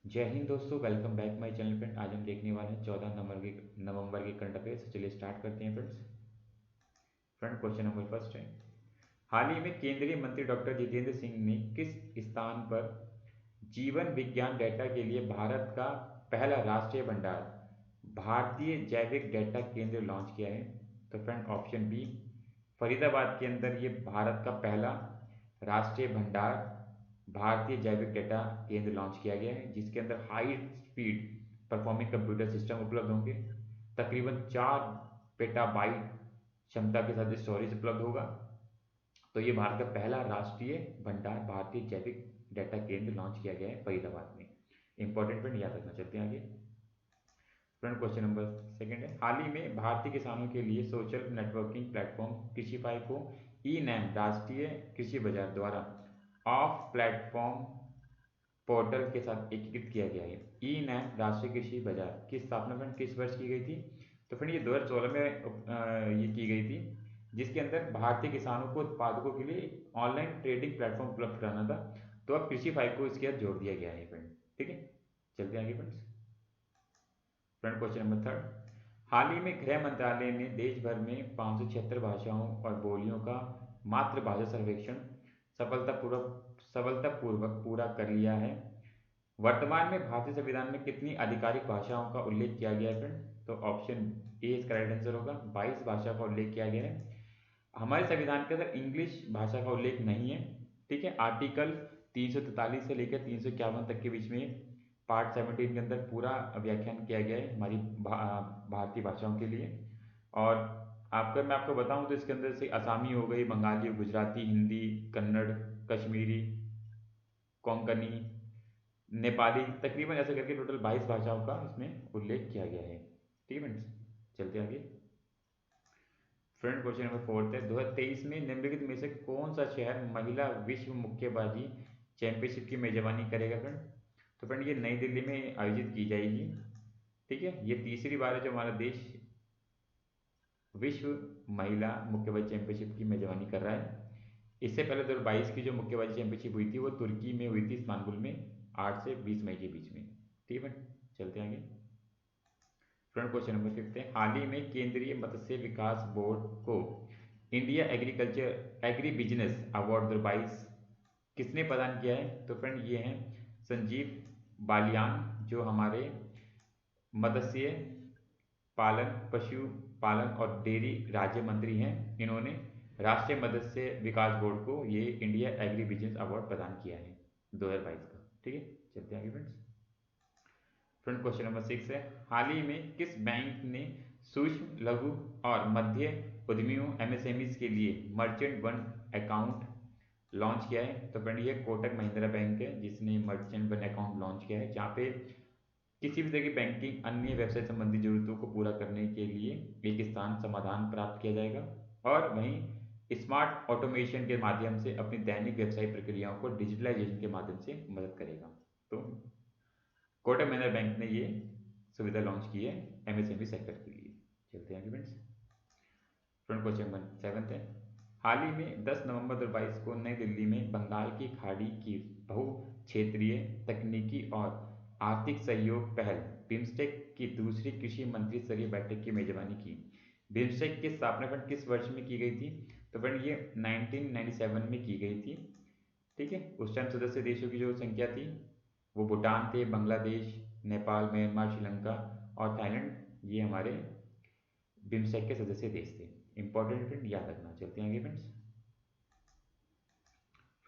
जय हिंद दोस्तों, welcome back my channel friend. आज हम देखने वाले हैं 14 नवंबर के करंट अफेयर्स। तो चलिए स्टार्ट करते हैं फ्रेंड्स। क्वेश्चन नंबर फर्स्ट है, हाल ही में केंद्रीय मंत्री डॉक्टर जितेंद्र सिंह ने किस स्थान पर जीवन विज्ञान डेटा के लिए भारत का पहला राष्ट्रीय भंडार भारतीय जैविक डेटा केंद्र लॉन्च किया है? तो फ्रेंड ऑप्शन बी, फरीदाबाद के अंदर ये भारत का पहला राष्ट्रीय भंडार भारतीय जैविक डेटा केंद्र लॉन्च किया गया है, जिसके अंदर high speed performing computer system उपलब्ध होंगे। तकरीबन 4 पेटाबाइट क्षमता के साथ स्टोरेज उपलब्ध होगा। तो ये भारत का पहला राष्ट्रीय भंडार भारतीय जैविक डेटा केंद्र लॉन्च किया गया है फरीदाबाद में। इंपॉर्टेंट पॉइंट याद रखना। चलते हैं आगे। फ्रेंड क्वेश्चन नंबर सेकंड है, हाल ही में भारतीय किसानों के लिए सोशल नेटवर्किंग प्लेटफॉर्म कृषिफाई को ई नैम राष्ट्रीय कृषि बाजार द्वारा ऑफ प्लेटफॉर्म पोर्टल के साथ एकीकृत किया गया है। ई नैम राष्ट्रीय कृषि बाजार की स्थापना फ्रेंड किस वर्ष की गई थी? तो फ्रेंड ये 2016 में ये की गई थी, जिसके अंदर भारतीय किसानों को उत्पादकों के लिए ऑनलाइन ट्रेडिंग प्लेटफॉर्म उपलब्ध कराना था। तो अब कृषि फाइव को इसके साथ जोड़ दिया गया है फ्रेंड। ठीक है, चलते हैं आगे friends. Friend question number third, हाल ही में गृह मंत्रालय ने देश भर में 576 भाषाओं और बोलियों का मातृभाषा सर्वेक्षण सफलतापूर्वक पूरा कर लिया है। वर्तमान में भारतीय संविधान में कितनी आधिकारिक भाषाओं का उल्लेख किया गया है फ्रेंड? तो ऑप्शन ए इसका राइट आंसर होगा, 22 भाषा का उल्लेख किया गया है। हमारे संविधान के अंदर इंग्लिश भाषा का उल्लेख नहीं है। ठीक है, आर्टिकल 343 से लेकर 351 तक के बीच में पार्ट 17 के अंदर पूरा व्याख्यान किया गया है हमारी भारतीय भाषाओं के लिए। और आपका मैं आपको बताऊं तो इसके अंदर से आसामी हो गई, बंगाली, गुजराती, हिंदी, कन्नड़, कश्मीरी, कोंकणी, नेपाली, तकरीबन ऐसे करके टोटल 22 भाषाओं का इसमें उल्लेख किया गया है। ठीक है फ्रेंड्स, चलते हैं आगे। फ्रेंड क्वेश्चन नंबर फोर्थ है, 2023 में निम्नलिखित में से कौन सा शहर महिला विश्व मुक्केबाजी चैंपियनशिप की मेजबानी करेगा फ्रेंड? तो फ्रेंड ये नई दिल्ली में आयोजित की जाएगी। ठीक है, ये तीसरी बार है जो हमारा देश विश्व महिला मुक्केबाजी चैंपियनशिप की मेजबानी कर रहा है। इससे पहले 2022 की जो मुक्केबाजी चैंपियनशिप हुई थी वो तुर्की में हुई थी, इस्तांबुल में 8 से 20 मई के बीच में। ठीक है, चलते हैं आगे। फ्रेंड क्वेश्चन नंबर फिफ्थ है, हाल ही में केंद्रीय मत्स्य विकास बोर्ड को India agriculture agri business award 2022 किसने प्रदान किया है? तो फ्रेंड ये हैं संजीव बालियान, जो हमारे मत्स्य पालन, पशु पालन और डेयरी राज्य मंत्री हैं। इन्होंने राष्ट्रीय मत्स्य विकास बोर्ड को ये इंडिया एग्री बिजनेस अवार्ड प्रदान किया है 2022 का। ठीक है, चलते हैं आगे फ्रेंड्स। फ्रेंड क्वेश्चन नंबर 6 है, हाल ही में किस बैंक ने सूक्ष्म लघु और मध्य उद्यमियों एमएसएमईज के लिए मर्चेंट वन अकाउंट लॉन्च किया है? तो फ्रेंड ये कोटक महिंद्रा बैंक है जिसने मर्चेंट वन अकाउंट लॉन्च किया है, जहाँ पे किसी भी तरह की बैंकिंग अन्य व्यवसाय संबंधी जरूरतों को पूरा करने के लिए एक स्थान समाधान प्राप्त किया जाएगा। और वहीं स्मार्ट ऑटोमेशन के माध्यम से अपनी दैनिक व्यवसायिक प्रक्रियाओं को डिजिटलाइजेशन के माध्यम से मदद करेगा। तो कोटक महिंद्रा बैंक ने ये सुविधा लॉन्च की है एमएसएमई सेक्टर के लिए। चलते हैं आगे फ्रेंड्स। फ्रेंड क्वेश्चन नंबर 7 है, हाल ही में 10 नवंबर 2022 को नई दिल्ली में बंगाल की खाड़ी की बहु क्षेत्रीय तकनीकी और आर्थिक सहयोग पहल बिम्स्टेक की दूसरी कृषि मंत्री स्तरीय बैठक की मेजबानी की। बिम्स्टेक की स्थापना फ्रेंड किस वर्ष में की गई थी? तो फ्रेंड ये 1997 में की गई थी। ठीक है, उस टाइम सदस्य देशों की जो संख्या थी वो भूटान थे, बांग्लादेश, नेपाल, म्यांमार, श्रीलंका और थाईलैंड, ये हमारे बिम्स्टेक के सदस्य देश थे। इंपॉर्टेंट फ्रेंड याद रखना। चलते हैं आगे फ्रेंड्स।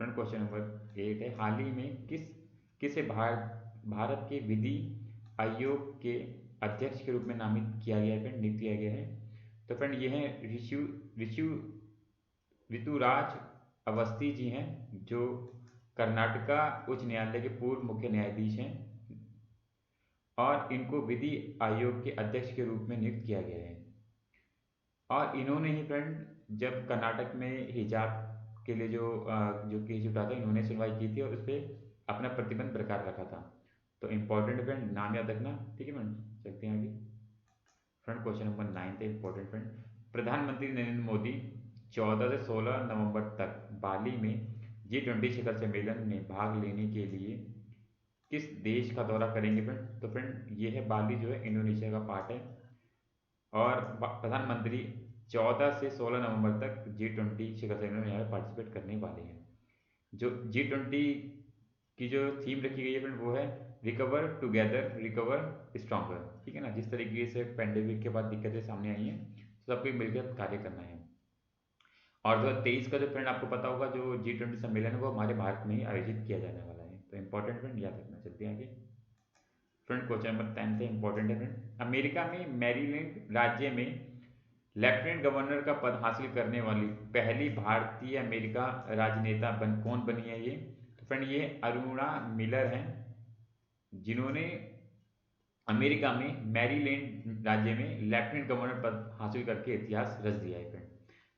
फ्रेंड क्वेश्चन नंबर 8 है, हाल ही में किसे भारत के विधि आयोग के अध्यक्ष के रूप में नामित किया गया है फ्रेंड, नियुक्त किया गया है? तो फ्रेंड ये हैं ऋषु ऋतुराज अवस्थी जी हैं, जो कर्नाटका उच्च न्यायालय के पूर्व मुख्य न्यायाधीश हैं और इनको विधि आयोग के अध्यक्ष के रूप में नियुक्त किया गया है। और इन्होंने ही फ्रेंड जब कर्नाटक में हिजाब के लिए जो केस उठा था, इन्होंने सुनवाई की थी और उस पर अपना प्रतिबंध बरकरार रखा था। तो इंपॉर्टेंट फ्रेंड नाम याद रखना। ठीक है फ्रेंड, चलते हैं आगे। फ्रेंड क्वेश्चन नंबर 9 है इंपॉर्टेंट फ्रेंड, प्रधानमंत्री नरेंद्र मोदी 14 से 16 नवंबर तक बाली में G20 शिखर सम्मेलन में भाग लेने के लिए किस देश का दौरा करेंगे फ्रेंड? तो फ्रेंड ये है बाली, जो है इंडोनेशिया का पार्ट है। और प्रधानमंत्री 14 से 16 नवंबर तक G20 शिखर सम्मेलन में यहाँ पे पार्टिसिपेट करने वाले हैं। जो G20 की जो थीम रखी गई है फ्रेंड, वो है रिकवर टुगेदर रिकवर स्ट्रॉन्गर। ठीक है ना, जिस तरीके से पैंडेमिक के बाद दिक्कतें सामने आई हैं, तो सबको मिलकर कार्य करना है। और 2023 का जो फ्रेंड आपको पता होगा, जो G20 सम्मेलन है वो हमारे भारत में ही आयोजित किया जाने वाला है। तो इंपॉर्टेंट फ्रेंड याद रखना। चलते हैं आगे। फ्रेंड क्वेश्चन नंबर 10 से इंपॉर्टेंट है फ्रेंड। अमेरिका में मैरीलैंड राज्य में लेफ्टिनेंट गवर्नर का पद हासिल करने वाली पहली भारतीय अमेरिका राजनेता कौन बनी है ये? तो फ्रेंड ये अरुणा मिलर हैं, जिन्होंने अमेरिका में मैरीलैंड राज्य में लेफ्टिनेंट गवर्नर पद हासिल करके इतिहास रच दिया है फ्रेंड।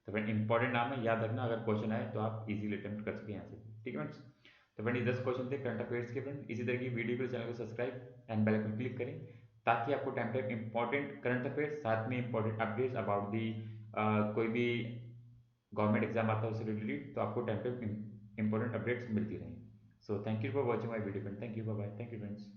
तो फ्रेंड इंपॉर्टेंट नाम है, याद रखना। अगर क्वेश्चन आए तो आप इजीली अटेम्प्ट कर सकते हैं यहाँ से। ठीक है फ्रेंड्स। तो फ्रेंड ये 10 क्वेश्चन थे करंट अफेयर्स के फ्रेंड। इसी तरह की वीडियो के चैनल को subscribe and bell icon click करें, ताकि आपको time time important current affairs, साथ में इंपॉर्टेंट अपडेट्स अबाउट दी कोई भी गवर्नमेंट एग्जाम आता है उससे रिलेटेड, तो आपको टाइम टाइम इंपॉर्टेंट अपडेट्स मिलती रहें। So thank you for watching my video friend. Thank you, bye bye. Thank you friends.